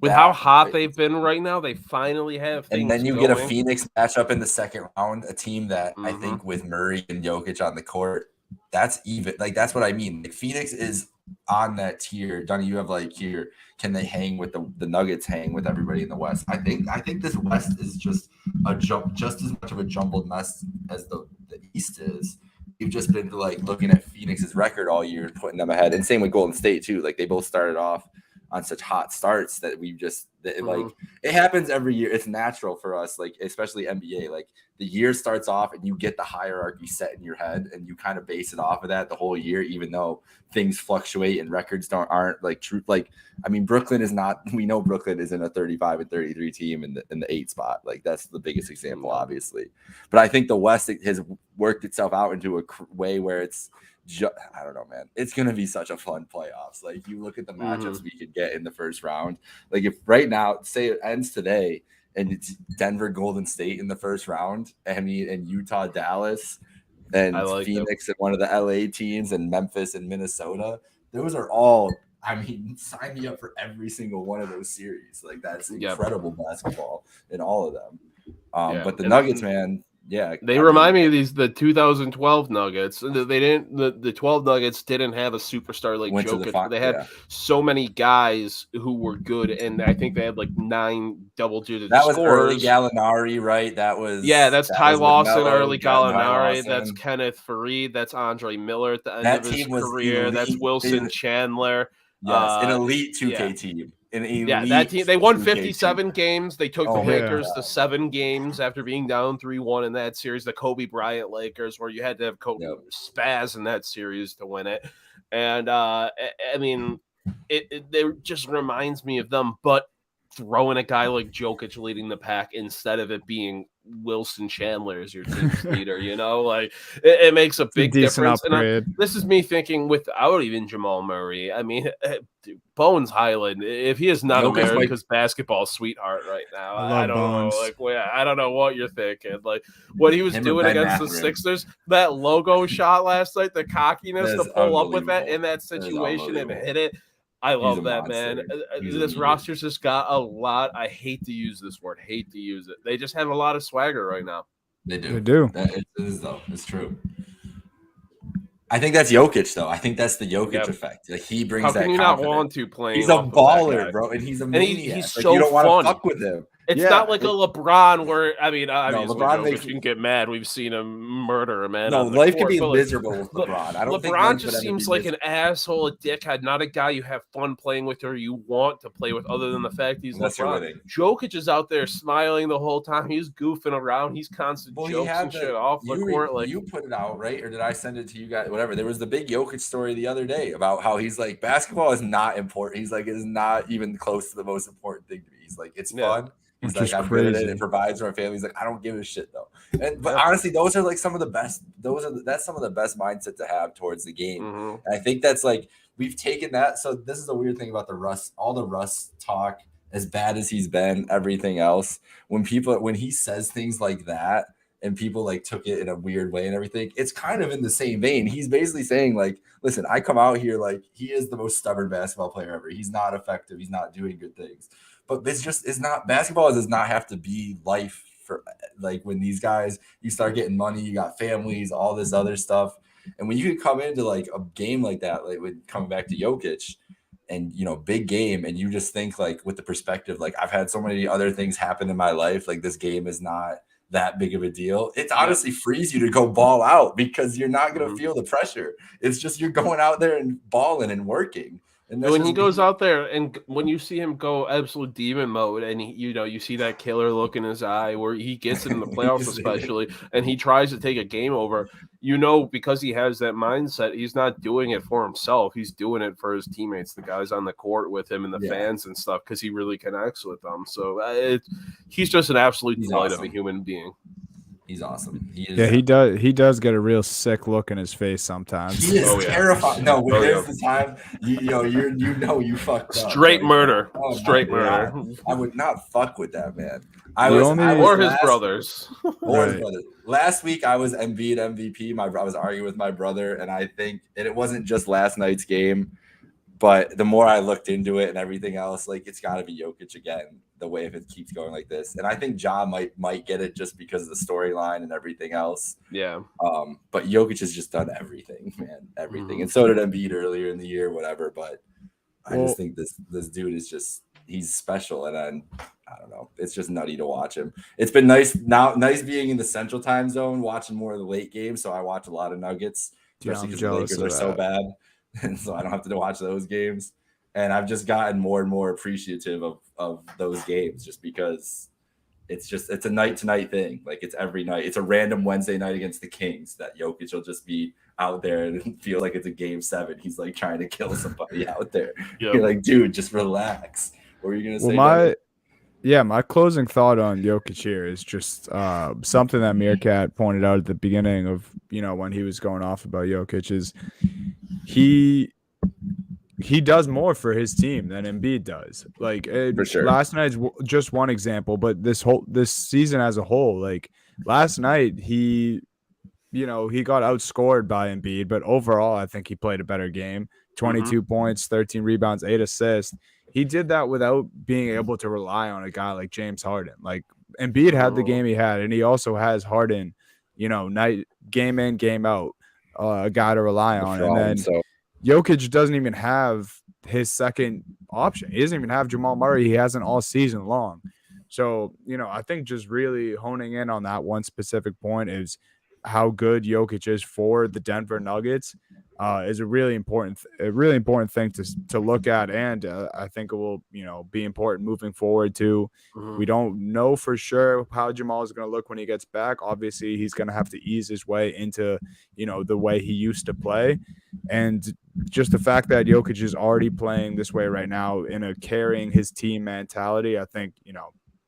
with how hot they've been right now, they finally have things. And then you get a Phoenix matchup in the second round, a team that I think with Murray and Jokic on the court, that's even. Like that's what I mean. Like Phoenix is on that tier. Donnie, you have like here. Can they hang with the Nuggets? Hang with everybody in the West? I think this West is just just as much of a jumbled mess as the East is. You've just been like looking at Phoenix's record all year and putting them ahead, and same with Golden State too. Like they both started off on such hot starts that we just like it happens every year. It's natural for us, like especially NBA. Like the year starts off and you get the hierarchy set in your head, and you kind of base it off of that the whole year, even though things fluctuate and records aren't like true. Like I mean, Brooklyn is not. We know Brooklyn isn't a 35 and 33 team in the 8 spot. Like that's the biggest example, obviously. But I think the West has worked itself out into a way where it's. I don't know, man. It's going to be such a fun playoffs. Like you look at the matchups we could get in the first round. Like if right now, say it ends today and it's Denver, Golden State in the first round, I mean, and Utah, Dallas, and Phoenix and one of the LA teams, and Memphis and Minnesota. Those are all, I mean, sign me up for every single one of those series. Like that's incredible basketball in all of them. But the Nuggets, man. Yeah, they remind me of the 2012 Nuggets. They didn't. The 12 Nuggets didn't have a superstar like Jokic. They had so many guys who were good, and I think they had like 9 double-digit. That was scorers. Early Gallinari, right? That's Ty Lawson, Early Gallinari. That's Kenneth Faried. That's Andre Miller at the end of his career. That's Wilson Chandler. Yes, an elite 2K team. That team, they won 57 games. They took the Lakers to 7 games after being down 3-1 in that series. The Kobe Bryant Lakers, where you had to have Kobe spaz in that series to win it. And I mean, it just reminds me of them, but throwing a guy like Jokic leading the pack instead of it being Wilson Chandler as your team's leader, like it makes a big difference. And this is me thinking without even Jamal Murray. I mean, Bones Highland, if he is not America's basketball sweetheart right now, I don't know. Like, I don't know what you're thinking. Like what he was doing against the Sixers, that logo shot last night, the cockiness to pull up with that in that situation and hit it. I love that, man. This roster's just got a lot. I hate to use this word. Hate to use it. They just have a lot of swagger right now. They do. It is, though. It's true. I think that's Jokic, though. I think that's the Jokic effect. Like he brings that. How can you not want to play? He's a baller, bro, and he's a maniac. He's so you don't fun. want to fuck with him. It's Yeah, not like a LeBron where, I mean, obviously LeBron Jokic makes can get mad. We've seen him murder a man no on the life court. can be but, like, miserable with LeBron. I don't think LeBron life just would ever seems be like an miserable. asshole, a dickhead, not a guy you have fun playing with or you want to play with, other than the fact he's Unless you're LeBron. winning. Jokic is out there smiling the whole time. He's goofing around. He's constant Well, he jokes had and shit off the you court. Like, you put it out, right? Or did I send it to you guys? Whatever. There was the big Jokic story the other day about how he's like, basketball is not important. He's like, it is not even close to the most important thing to me. He's like, it's fun. He's Which like, is I'm good at it. crazy. It provides for my family. He's like, I don't give a shit though. But Yeah. honestly, those are like some of the best. That's some of the best mindset to have towards the game. mhm. And I think that's like we've taken that. So this is a weird thing about the Russ. All the Russ talk, as bad as he's been, everything else. When he says things like that, and people like took it in a weird way and everything, it's kind of in the same vein. He's basically saying like, listen, I come out here like he is the most stubborn basketball player ever. He's not effective. He's not doing good things. But it's not basketball does not have to be life for like when these guys, you start getting money, you got families, all this other stuff. And when you could come into like a game like that, like with coming back to Jokic and, big game, and you just think like with the perspective, like I've had so many other things happen in my life. Like this game is not that big of a deal. It honestly frees you to go ball out because you're not going to feel the pressure. It's just you're going out there and balling and working. And when he goes out there and when you see him go absolute demon mode and you see that killer look in his eye where he gets it in the playoffs especially, and he tries to take a game over, because he has that mindset, he's not doing it for himself. He's doing it for his teammates, the guys on the court with him and the fans and stuff, because he really connects with them. So he's just an absolute delight of a human being. He's awesome. He is. Yeah, he does. He does get a real sick look in his face sometimes. He is terrifying. No, when there's the time you fucked up. Straight murder. Oh, Straight murder. I would not fuck with that man. Or his brothers. Or his brothers. Last week I was Embiid MVP. I was arguing with my brother, and I think, and it wasn't just last night's game, but the more I looked into it and everything else, like it's got to be Jokic again. The way if it keeps going like this, and I think Ja might get it just because of the storyline and everything else. Yeah. But Jokic has just done everything, man, everything, and so did Embiid earlier in the year, whatever. But I just think this dude is he's special, and I don't know, it's just nutty to watch him. It's been nice being in the Central Time Zone, watching more of the late games. So I watch a lot of Nuggets, especially because the Lakers are so bad, and so I don't have to watch those games. And I've just gotten more and more appreciative of those games just because it's a night-to-night thing. Like it's every night. It's a random Wednesday night against the Kings that Jokic will just be out there and feel like it's a game 7. He's like trying to kill somebody out there. Yep. You're like, dude, just relax. What were you going to say? My closing thought on Jokic here is just something that Meerkat pointed out at the beginning of, when he was going off about Jokic is he does more for his team than Embiid does. Like for sure. Last night's just one example, but this season as a whole, like last night he got outscored by Embiid, but overall I think he played a better game. 22 points, 13 rebounds, 8 assists. He did that without being able to rely on a guy like James Harden. Like Embiid had the game he had, and he also has Harden, night game in, game out, a guy to rely on. And then Jokic doesn't even have his second option. He doesn't even have Jamal Murray. He hasn't all season long. So, I think just really honing in on that one specific point is how good Jokic is for the Denver Nuggets is a really important thing to look at. And I think it will, be important moving forward too. We don't know for sure how Jamal is going to look when he gets back. Obviously, he's going to have to ease his way into, the way he used to play. And just the fact that Jokic is already playing this way right now in a carrying his team mentality, I think,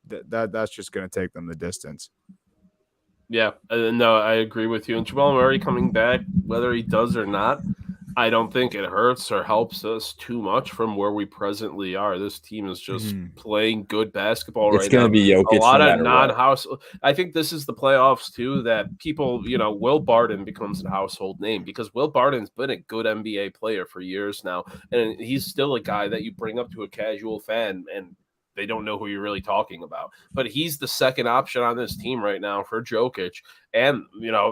that's just going to take them the distance. Yeah, no, I agree with you. And Jamal Murray coming back, whether he does or not, I don't think it hurts or helps us too much from where we presently are. This team is just playing good basketball right now. It's going to be Jokic. A lot of non-house. I think this is the playoffs too that people, Will Barton becomes a household name because Will Barton's been a good NBA player for years now, and he's still a guy that you bring up to a casual fan and they don't know who you're really talking about. But he's the second option on this team right now for Jokic. And,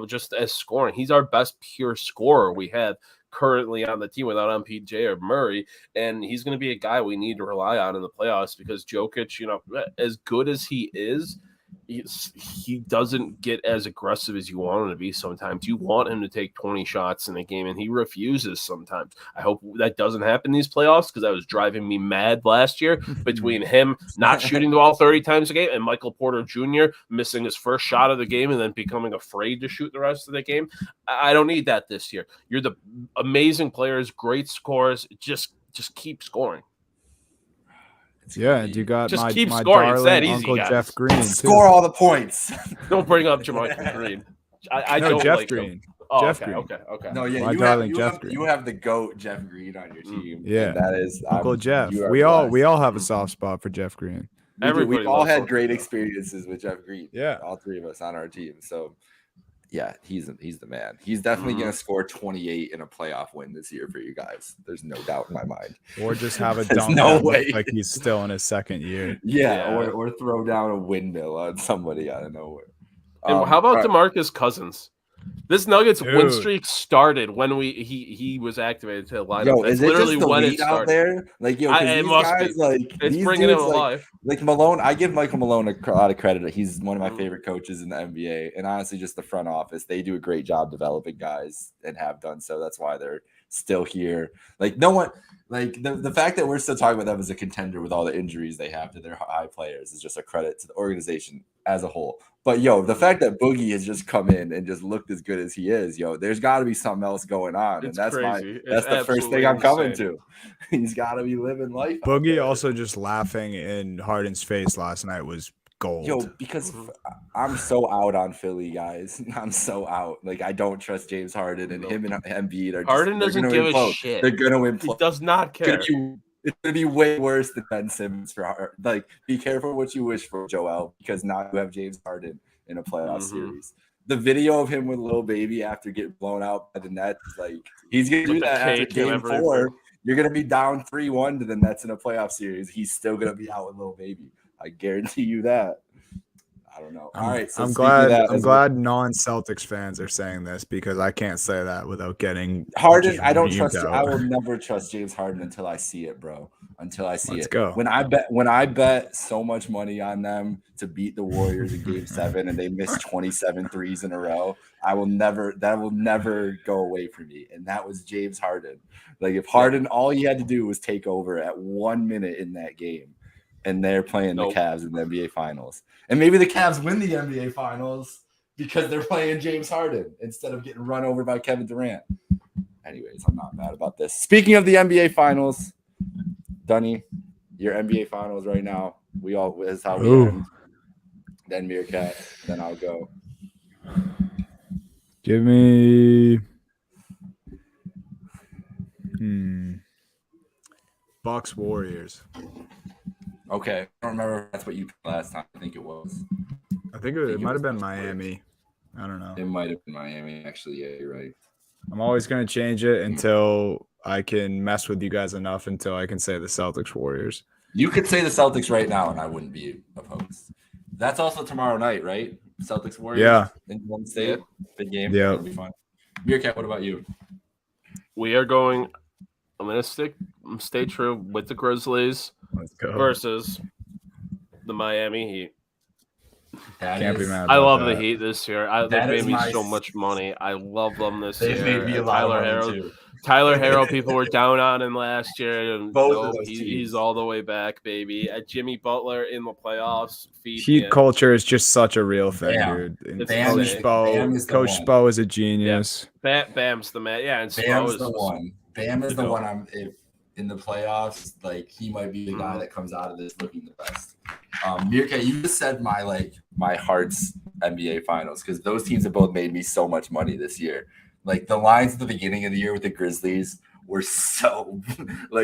just as scoring, he's our best pure scorer we have currently on the team without MPJ or Murray, and he's going to be a guy we need to rely on in the playoffs because Jokic, as good as he is, he doesn't get as aggressive as you want him to be sometimes. You want him to take 20 shots in a game, and he refuses sometimes. I hope that doesn't happen in these playoffs because that was driving me mad last year between him not shooting the ball 30 times a game and Michael Porter Jr. missing his first shot of the game and then becoming afraid to shoot the rest of the game. I don't need that this year. You're the amazing players, great scorers. Just keep scoring. Yeah, and you got Just my keep scoring. It's that darling easy, Uncle guys. Jeff Green too. Score all the points. Don't bring up Jermichael Green. I No, don't Jeff like Green. him. Oh, Jeff okay, Green. okay. No, yeah, My you darling have, Jeff Green. you have the GOAT Jeff Green on your team. Yeah. And that is Uncle Jeff. you are We all blessed. have a soft spot for Jeff Green. Everybody We've all loves had Uncle great Jeff. experiences with Jeff Green. Yeah. All three of us on our team. So yeah, he's the man. He's definitely Mm-hmm. gonna score 28 in a playoff win this year for you guys. There's no doubt in my mind. Or just have a There's dunk no that looks way. like he's still in his second year. Yeah, Yeah. Or throw down a windmill on somebody out of nowhere. And how about all right. DeMarcus Cousins? This Nuggets win Dude. streak started when he was activated to the lineup. Yo, That's is it literally just the when it weed out started. there? Like, yo, 'cause It these must guys, be. like, It's these bringing him dudes, alive. like Malone. I give Michael Malone a lot of credit. He's one of my Mhm. favorite coaches in the NBA, and honestly, just the front office, they do a great job developing guys and have done so. That's why they're still here. Like, no one, like the fact that we're still talking about them as a contender with all the injuries they have to their high players is just a credit to the organization as a whole. But yo, the fact that Boogie has just come in and just looked as good as he is, yo, there's got to be something else going on, and It's that's crazy. that's It's the first absolutely thing I'm coming insane. to. He's got to be living life. out Boogie there. also just laughing in Harden's face last night was gold. Yo, because Mhm. I'm so out on Philly, guys. I'm so out. Like, I don't trust James Harden, and No. him and Embiid are just, Harden they're doesn't gonna give win a close. shit. They're gonna win. He close. does not care. It's gonna be way worse than Ben Simmons for Harden. Like, be careful what you wish for, Joel, because now you have James Harden in a playoff Mhm. series. The video of him with Lil Baby after getting blown out by the Nets, like, he's gonna With do the that after cake and game everything. 4. You're gonna be down 3-1 to the Nets in a playoff series. He's still gonna be out with Lil Baby. I guarantee you that. I don't know. All right, so I'm speaking of glad. that, I'm as glad non-Celtics fans are saying this because I can't say that without getting Harden, just I don't reamed trust. out. I will never trust James Harden until I see it, bro. Until I see Let's it. go. When I bet so much money on them to beat the Warriors in Game 7, and they missed 27 threes in a row, that will never go away from me. And that was James Harden. Like, if Harden, all he had to do was take over at 1 minute in that game, and they're playing Nope. the Cavs in the NBA Finals, and maybe the Cavs win the NBA Finals because they're playing James Harden instead of getting run over by Kevin Durant. Anyways, I'm not mad about this. Speaking of the NBA Finals, Dunny, your NBA Finals right now. Is how we Ooh. end. Then Meerkat, then I'll go. Give me. Bucks Warriors. Okay, I don't remember if that's what you picked last time. I think it was. I think think it it might was have been Bucks Warriors. Miami. I don't know. It might have been Miami. Actually, yeah, you're right. I'm always going to change it until I can mess with you guys enough until I can say the Celtics Warriors. You could say the Celtics right now, and I wouldn't be opposed. That's also tomorrow night, right? Celtics Warriors. Yeah. In Golden State. Big game. Yeah. It'll be fun. Meerkat, what about you? We are going. I'm gonna stay true with the Grizzlies Let's go. versus the Miami Heat. Can't be mad. I about love that. the Heat this year. They That made is me my- so much money. I love them this They've year. made me a And lot Tyler of Harrell, money too. Tyler Harrell, people were down on him last year, and Both of nope, those he's teams. all the way back, baby. Jimmy Butler in the playoffs. Feed Heat me. culture is just such a real thing, Bam. dude. And It's Bam insane. Bam is the Coach one. Spo is a genius. Bam's the man. Yeah, and Spo Bam's is the one. Bam is the Go. one. If in the playoffs, like, he might be the guy that comes out of this looking the best. Meerkat, you just said my heart's NBA Finals because those teams have both made me so much money this year. Like, the lines at the beginning of the year with the Grizzlies were so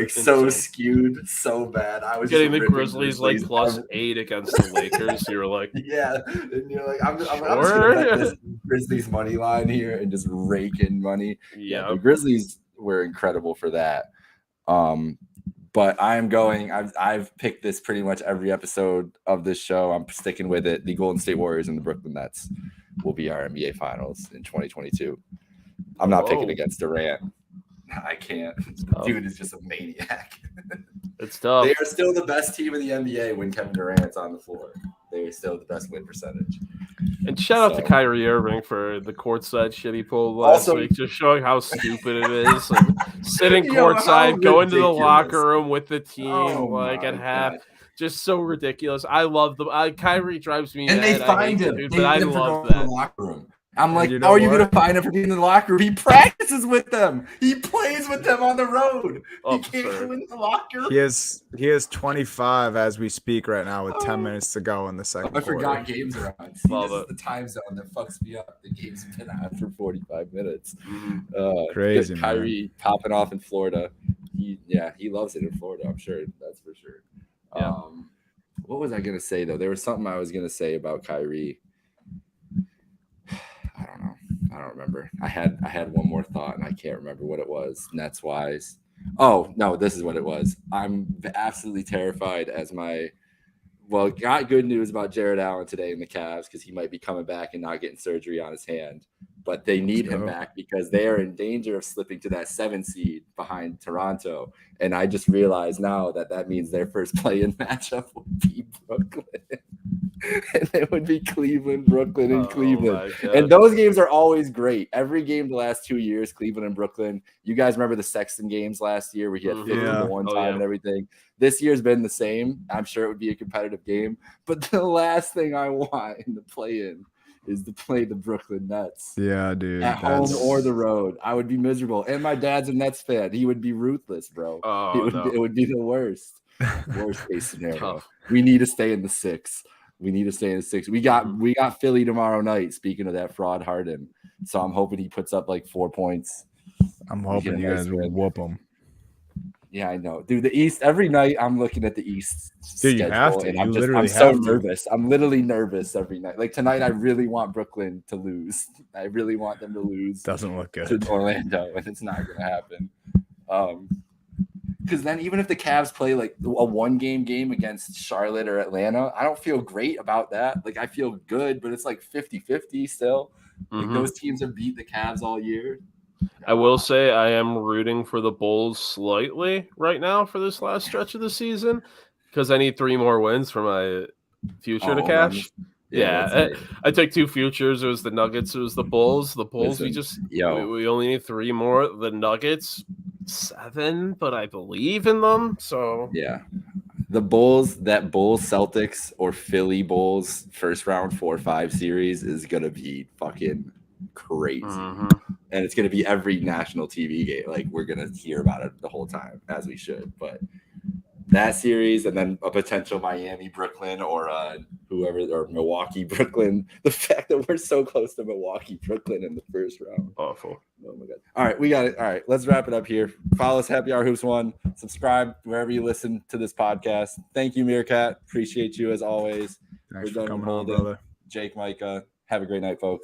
so Insane. skewed, so bad. I was getting just the ripping Grizzlies like plus 8 against the Lakers. You're like, Yeah, and you're like, I'm just Sure. gonna bet this Grizzlies money line here and just rake in money. yeah, The Grizzlies were incredible for that. But I've picked this pretty much every episode of this show. I'm sticking with it. The Golden State Warriors and the Brooklyn Nets will be our NBA Finals in 2022. I'm not picking Whoa. against Durant. I can't. tough. Dude is just a maniac. It's tough. They are still the best team in the NBA when Kevin Durant's on the floor. They are still the best win percentage. And shout out to So- Kyrie Irving for the courtside shit he pulled last Also- week, just showing how stupid it is. Like, sitting Yo, how courtside, going to the ridiculous. locker room with the team, Oh like at my half. God. Just so ridiculous. I love them. Kyrie drives me And mad. they I hate find the him. dude, They but I hit him for love going to the that. locker room. I'm And like, you how know are you what? going to find him for being in the locker room? He practices with them. He plays with them on the road. He can't Absurd. go in the locker. He has 25 as we speak right now with 10 Oh. minutes to go in the second I quarter. forgot games are on. See, Love this it. is the time zone that fucks me up. The game's been on for 45 minutes. Mhm. Crazy, Good Kyrie popping off in Florida. He loves it in Florida. I'm sure. That's for sure. Yeah. What was I gonna say though? There was something I was gonna say about Kyrie. I don't know. I don't remember. I had one more thought and I can't remember what it was. Nets wise. Oh no, this is what it was. I'm absolutely terrified as my. Well, got good news about Jared Allen today in the Cavs because he might be coming back and not getting surgery on his hand. But they need him go. back because they are in danger of slipping to that 7 seed behind Toronto. And I just realized now that means their first play-in matchup would be Brooklyn. And it would be Cleveland, Brooklyn, and Cleveland. My God. And those games are always great. Every game the last 2 years, Cleveland and Brooklyn. You guys remember the Sexton games last year where he had 50 Yeah. to 1 Oh, time yeah. and everything. This year's been the same. I'm sure it would be a competitive game. But the last thing I want in the play-in is to play the Brooklyn Nets Yeah, dude. at home or the road. I would be miserable. And my dad's a Nets fan. He would be ruthless, bro. Oh, no. It would be the worst case scenario. Tough. We need to stay in the 6. We got Philly tomorrow night. Speaking of that fraud Harden, so I'm hoping he puts up like 4 points. I'm hoping get a you nice guys win. whoop them. Yeah, I know, dude. The East every night. I'm looking at the East Dude, you schedule, have to. and You I'm literally so have to. nervous. I'm literally nervous every night. Like tonight, I really want Brooklyn to lose. I really want them to lose Doesn't look to good. Orlando, and it's not going to happen. Because then even if the Cavs play like a 1-game game against Charlotte or Atlanta, I don't feel great about that. Like I feel good, but it's like 50-50 still. Like Mhm. those teams have beat the Cavs all year. I will say I am rooting for the Bulls slightly right now for this last stretch of the season because I need 3 more wins for my future to Oh, cash. Yeah, that's it. I took 2 futures. It was the Nuggets. It was the Bulls. The Bulls. Listen, We only need 3 more. The Nuggets 7, but I believe in them. So Yeah. The Bulls, that Bulls Celtics or Philly Bulls first round 4-5 series is gonna be fucking crazy. Mhm. And it's gonna be every national TV game. Like we're gonna hear about it the whole time, as we should. But that series and then a potential Miami Brooklyn or whoever or Milwaukee Brooklyn. The fact that we're so close to Milwaukee Brooklyn in the first round. Awful. Oh my god. All right, we got it. All right, let's wrap it up here. Follow us, Happy Hour Hoops 1. Subscribe wherever you listen to this podcast. Thank you, Meerkat. Appreciate you as always. Thanks We're for done coming on, holding. brother. Jake, Micah. Have a great night, folks.